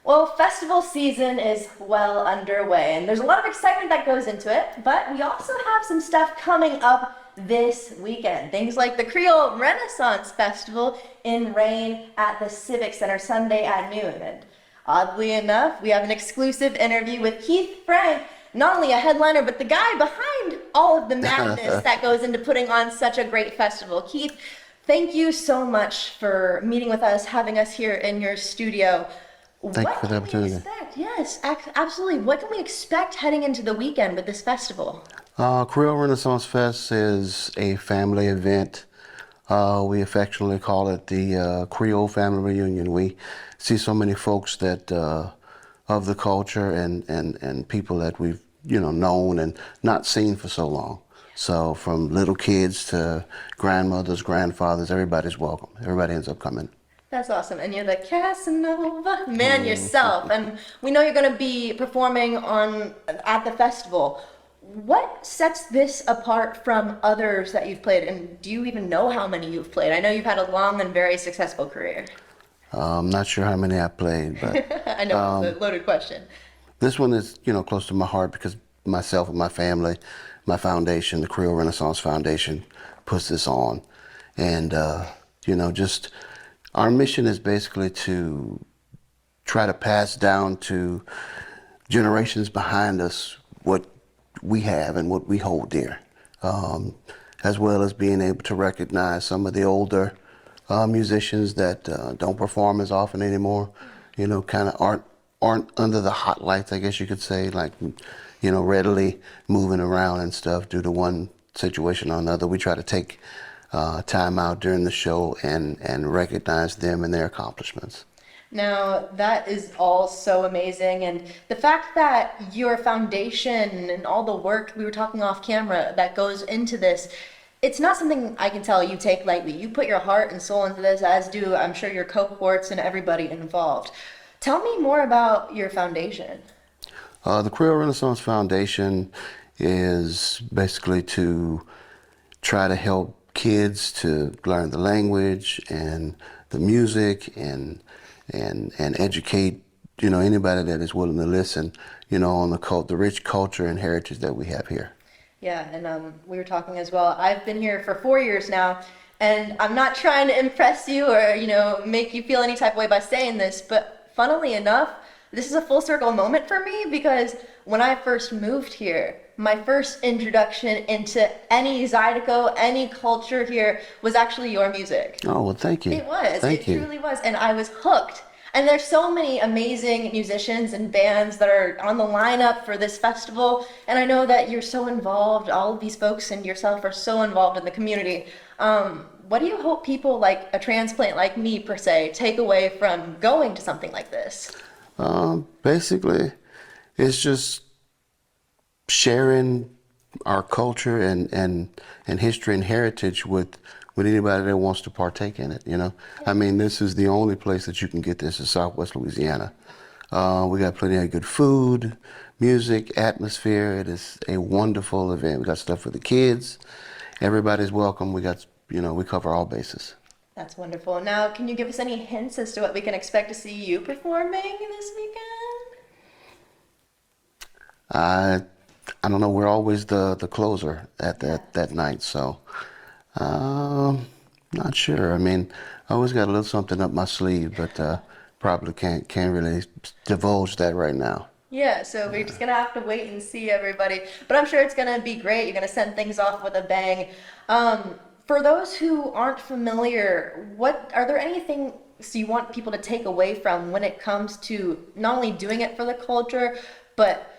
Well, festival season is well underway, and there's a lot of excitement that goes into it, but we also have some stuff coming up this weekend. Things like the Creole Renaissance Festival in rain at the Civic Center Sunday at noon. And oddly enough, we have an exclusive interview with Keith Frank, not only a headliner, but the guy behind all of the madness that goes into putting on such a great festival. Keith, thank you so much for meeting with us, having us here in your studio. Thank you What for the can we opportunity. expect? Yes, absolutely. What can we expect heading into the weekend with this festival? Creole Renaissance Fest is a family event. We affectionately call it the Creole Family Reunion. We see so many folks that of the culture and people that we've known and not seen for so long. So from little kids to grandmothers, grandfathers, everybody's welcome. Everybody ends up coming. That's awesome. And you're the Casanova man yourself. And we know you're going to be performing on at the festival. What sets this apart from others that you've played? And do you even know how many you've played? I know you've had a long and very successful career. I'm not sure how many I played, but I know it's a loaded question. this one is, close to my heart because myself and my family, my foundation, the Creole Renaissance Foundation, puts this on. And, just our mission is basically to try to pass down to generations behind us what we have and what we hold dear, as well as being able to recognize some of the older musicians that don't perform as often anymore, kind of aren't under the hot lights, I guess you could say, like, readily moving around and stuff due to one situation or another. We try to take time out during the show and recognize them and their accomplishments. Now, that is all so amazing. And the fact that your foundation and all the work we were talking off camera that goes into this, it's not something I can tell you take lightly. You put your heart and soul into this, as do, I'm sure, your cohorts and everybody involved. Tell me more about your foundation. The Creole Renaissance Foundation is basically to try to help kids to learn the language and the music and educate anybody that is willing to listen on the rich culture and heritage that we have here. Yeah, and we were talking as well. I've been here for 4 years now, and I'm not trying to impress you or make you feel any type of way by saying this, but funnily enough, this is a full circle moment for me because when I first moved here, my first introduction into any Zydeco, any culture here was actually your music. Oh, well, thank you. It was. Thank It you. truly was. And I was hooked. And there's so many amazing musicians and bands that are on the lineup for this festival. And I know that you're so involved. All of these folks and yourself are so involved in the community. What do you hope people like a transplant like me, per se, take away from going to something like this? Basically, it's just sharing our culture and history and heritage with anybody that wants to partake in it, I mean, this is the only place that you can get this in Southwest Louisiana. We got plenty of good food, music, atmosphere. It is a wonderful event. We got stuff for the kids. Everybody's welcome. We cover all bases. That's wonderful. Now, can you give us any hints as to what we can expect to see you performing this weekend? I don't know. We're always the closer at that night, so not sure. I mean, I always got a little something up my sleeve, but probably can't really divulge that right now. Yeah, so we're just gonna have to wait and see everybody. But I'm sure it's gonna be great. You're gonna send things off with a bang. For those who aren't familiar, what are there anything you want people to take away from when it comes to not only doing it for the culture, but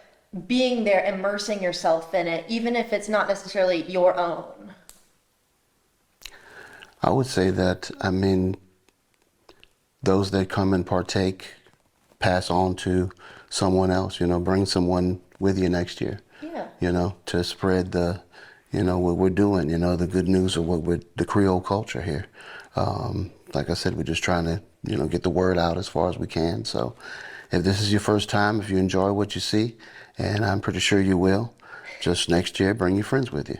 being there, immersing yourself in it, even if it's not necessarily your own? I would say that, I mean, those that come and partake, pass on to someone else, bring someone with you next year, Yeah. to spread what we're doing, the good news of the Creole culture here. Like I said, we're just trying to, get the word out as far as we can. So if this is your first time, if you enjoy what you see, and I'm pretty sure you will, just next year, bring your friends with you.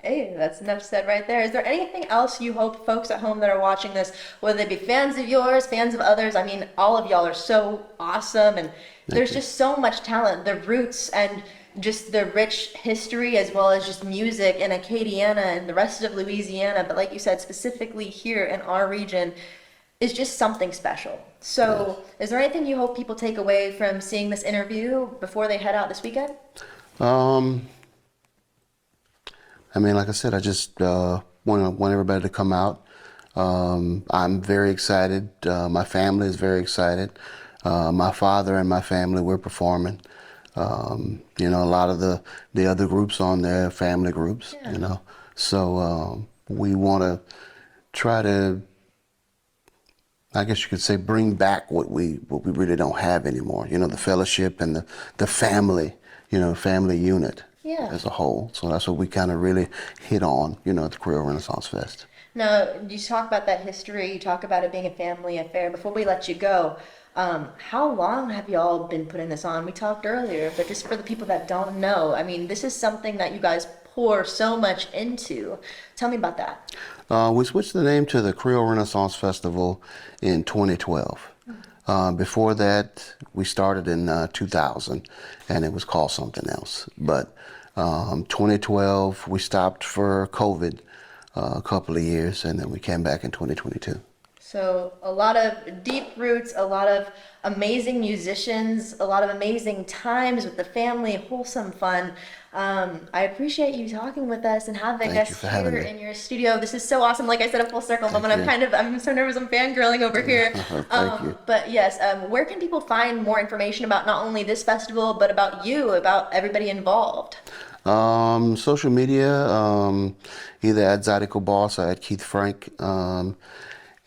Hey, that's enough said right there. Is there anything else you hope folks at home that are watching this, whether they be fans of yours, fans of others, I mean, all of y'all are so awesome, and there's just so much talent, the roots and just the rich history as well as just music in Acadiana and the rest of Louisiana, but like you said, specifically here in our region, is just something special. So, is there anything you hope people take away from seeing this interview before they head out this weekend? I mean, like I said, I just want everybody to come out. I'm very excited. My family is very excited. My father and my family, we're performing. You know, a lot of the other groups on there, family groups, you know. So we want to try to, I guess you could say, bring back what we really don't have anymore. You know, the fellowship and the family, you know, family unit as a whole. So that's what we kind of really hit on, you know, at the Creole Renaissance Fest. Now, you talk about that history, you talk about it being a family affair. Before we let you go, how long have you all been putting this on? We talked earlier, but just for the people that don't know, I mean, this is something that you guys pour so much into. Tell me about that. We switched the name to the Creole Renaissance Festival in 2012. Before that, we started in 2000, and it was called something else. But 2012, we stopped for COVID a couple of years, and then we came back in 2022. So a lot of deep roots, a lot of amazing musicians, a lot of amazing times with the family, wholesome fun. I appreciate you talking with us and having Thank us you for having here me. in your studio. This is so awesome. Like I said, a full circle moment. I'm so nervous. I'm fangirling over here. Thank you. But yes, where can people find more information about not only this festival, but about you, about everybody involved? Social media, either at Zydeco Boss or at Keith Frank.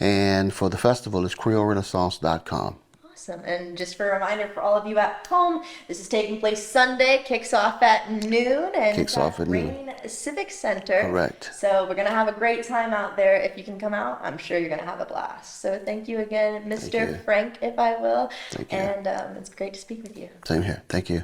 And for the festival, it's CreoleRenaissance.com. Awesome. And just for a reminder for all of you at home, this is taking place Sunday, kicks off at noon, and Kicks it's off at at noon. Rain Civic Center. Correct. So we're going to have a great time out there. If you can come out, I'm sure you're going to have a blast. So thank you again, Mr. you. Frank, if I will. Thank you. And it's great to speak with you. Same here. Thank you.